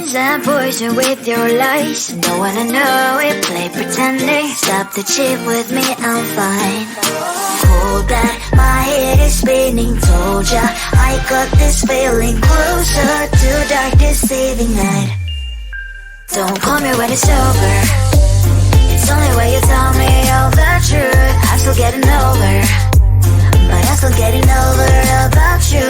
games and poison with your lies. Don't wanna know it, play pretending. Stop the cheat with me, I'm fine. Hold that, my head is spinning. Told ya, I got this feeling. Closer to dark deceiving night. Don't call me when it's over. It's only when you tell me all the truth. I'm still getting over, but I'm still getting over about you.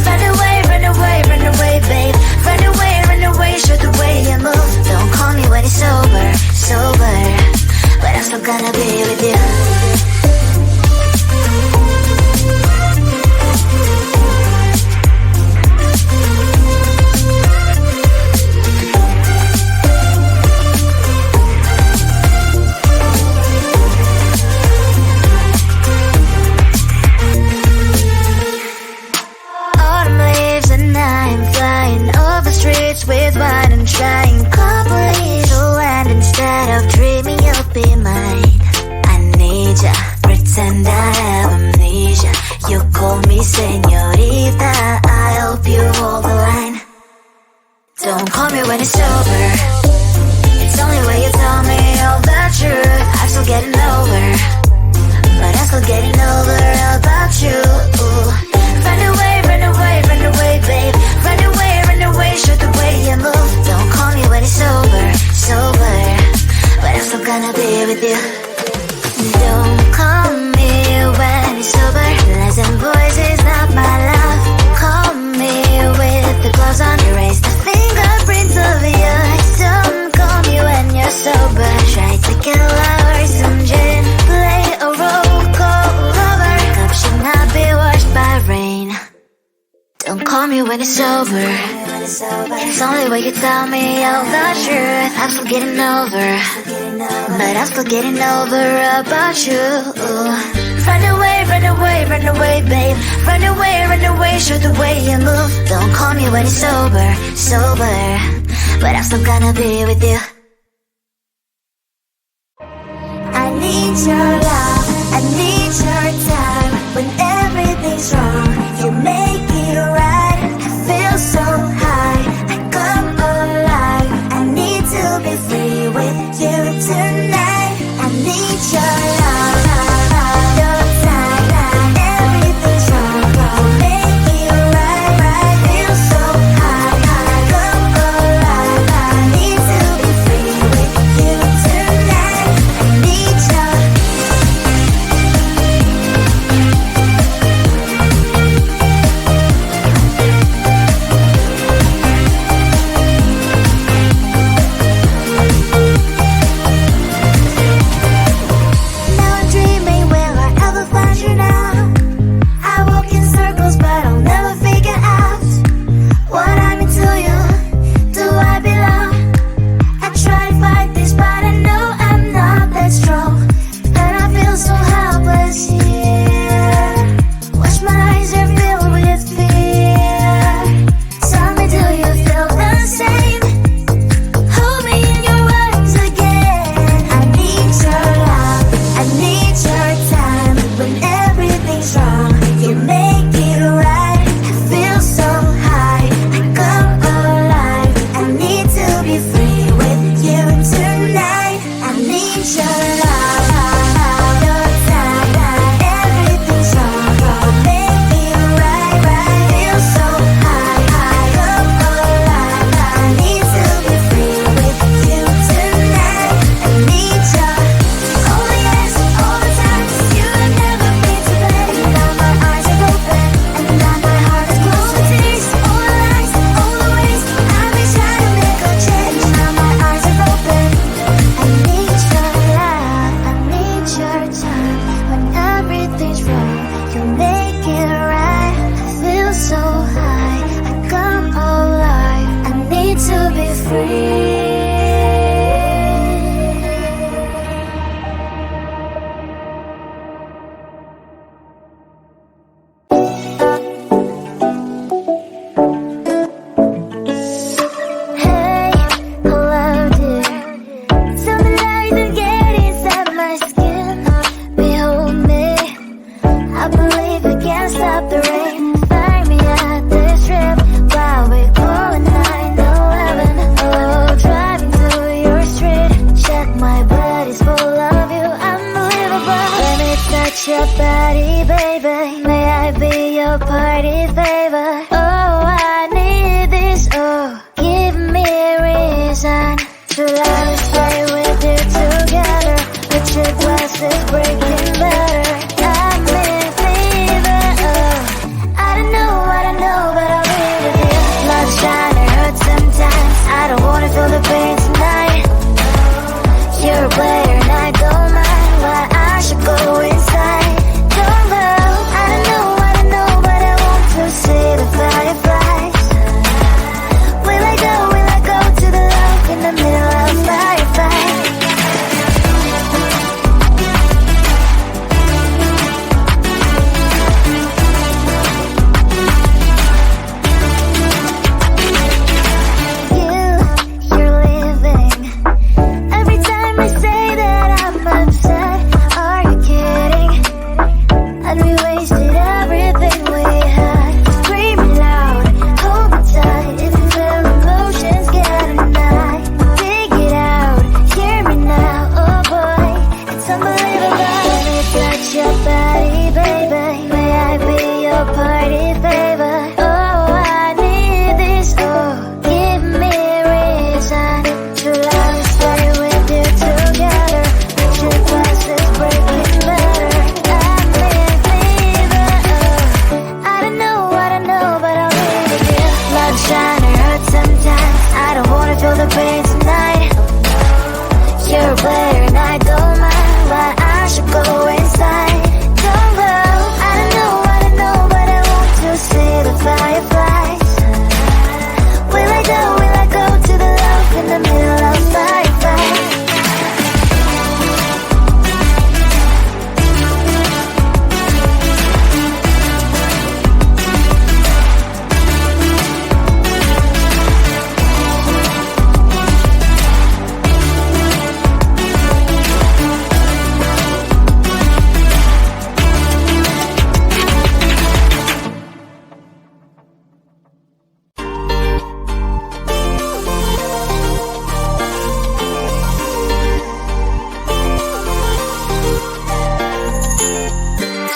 Run away, run away, run away, babe. Run away, show the way you move. Don't call me when it's over, sober, but I'm still gonna be with you. With wine and trying complete to land instead of dreaming you'll be mine. I need ya, pretend I have amnesia. You call me señorita, I hope you hold the line. Don't call me when it's over. It's only when you tell me all the truth. I'm still getting over, but I'm still getting over about you. Run away, run away, run away, babe. Run away, show the way you move. Don't call me when it's over, sober, but I'm still gonna be with you. Don't call me when it's over. Lies and voices, not my love. Call me with the gloves on. Erase the fingerprints of yours. Don't call me when you're sober. Try to kill hours, some gin. Play a role, call lover. Cup should not be washed by rain. Don't call me when it's over. It's only when you tell me all the truth. I'm still getting over, but I'm still getting over about you. Run away, run away, run away, babe. Run away, show the way you move. Don't call me when it's over, sober, but I'm still gonna be with you. I need your love, I need your time. When everything's wrong, you make it right. I feel so high, I come alive. I need to be free with you tonight. I need your love, your time. Everything's wrong, you make it right. I feel so high, I come alive. I need to be free with you tonight. I need your your body, baby. May I be your party favor? Oh, I need this, oh. Give me a reason to love and stay with you together. With your glasses breaking better. I'm in fever, oh. I don't know, but I'll be with you. Love shine, it hurts sometimes. I don't wanna feel the pain tonight. You're a player and I don't mind. Why I should go inside. Don't go. I don't know, but I want to see the fireflies. Will I go to the love in the middle of firefight? You're leaving. Every time I say that I'm upset, are you kidding? And we wasted everything we had. Screaming loud, hold me tight. If you feel emotions getting high, dig it out, hear me now. Oh boy, it's unbelievable. Let me touch your body, baby. May I be your party favor? Oh, I need this, oh. Give me a reason to love and stay with you together. With your glasses breaking better. I'm in fever, oh. I don't know, but I'll be with you. Love shine, it hurts sometimes. I don't wanna feel the pain tonight. You're a player and I don't mind. Why I should go inside. Don't go. I don't know, but I want to see the fireflies. Will I go to the love in the middle of firefight?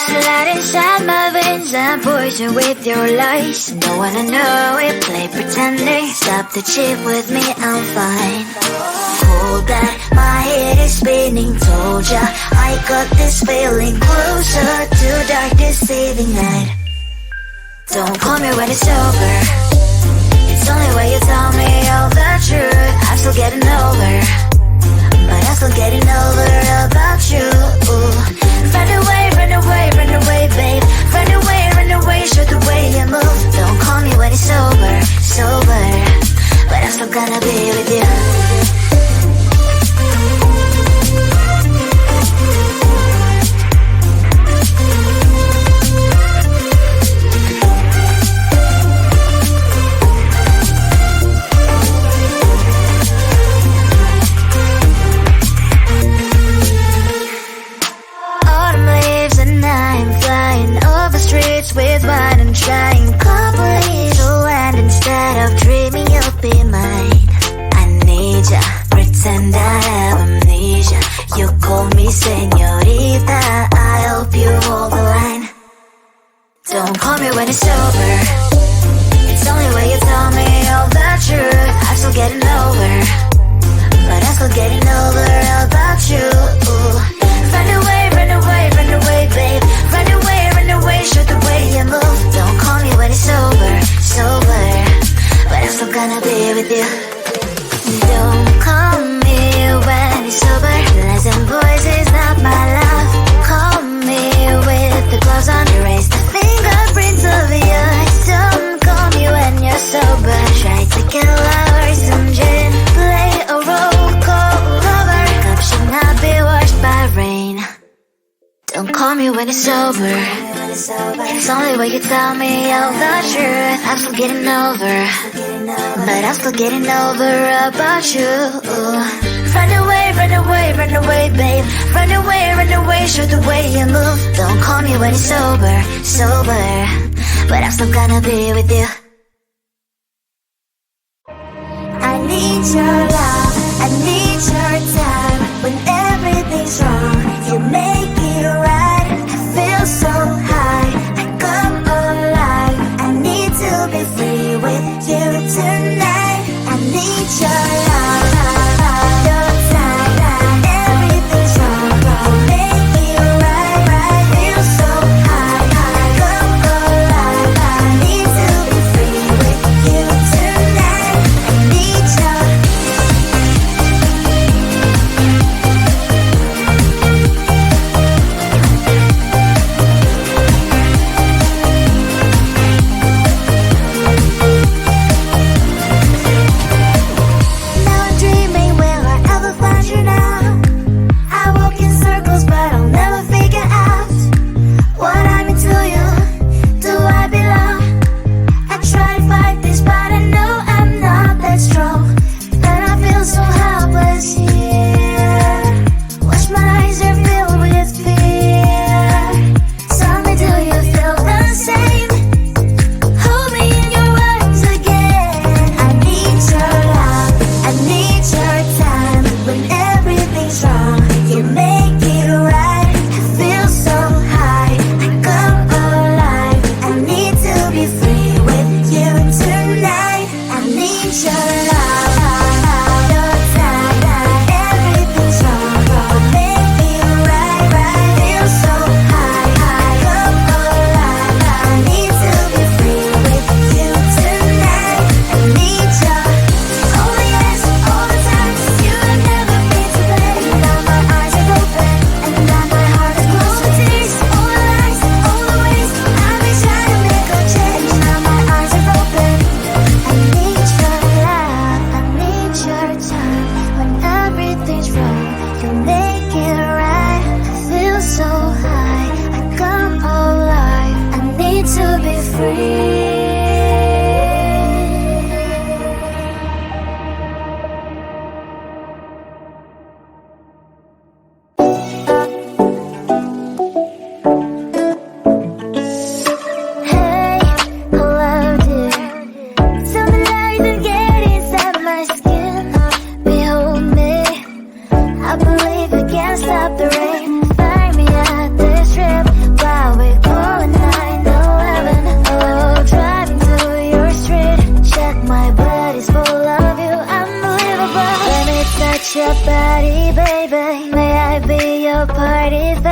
Slide inside my veins and poison with your lies. Don't wanna know it, play pretending. Stop the chip with me, I'm fine. Hold that, my head is spinning. Told ya, I got this feeling. Closer to dark deceiving night. Don't call me when it's over. It's only when you tell me all the truth. I'm still getting over, but I'm still getting over about you. Run away, babe. Run away, show the way you move. Don't call me when it's sober, but I'm still gonna be with you. With wine and trying complete land instead of dreaming you'll be mine. I need ya, pretend I have amnesia. You call me señorita, I hope you hold the line. Don't call me when it's over. It's only when you tell me all the truth. I'm still getting over, but I'm still getting over about you. Run away, babe. Run away, show the way you move. Don't call me when it's sober, but I'm still gonna be with you. Don't call me when it's sober. Lies and boys is not my love. Call me with the gloves on. Erase the fingerprints of yours. Don't call me when you're sober. Try to get lower, some gin. Play a roll call lover. Cup should not be washed by rain. Don't call me when it's over. It's only when you tell me all the truth. I'm still getting over, but I'm still getting over about you. Run away, babe. Run away, show the way you move. Don't call me when it's sober, but I'm still gonna be with you. I need your love, I need your time. When everything's wrong, you make it right. I believe we can stop the rain. Find me at this trip while we're going 9/11. Oh, driving to your street. Check my body's full of you, unbelievable. Let me touch your body, baby. May I be your party favor?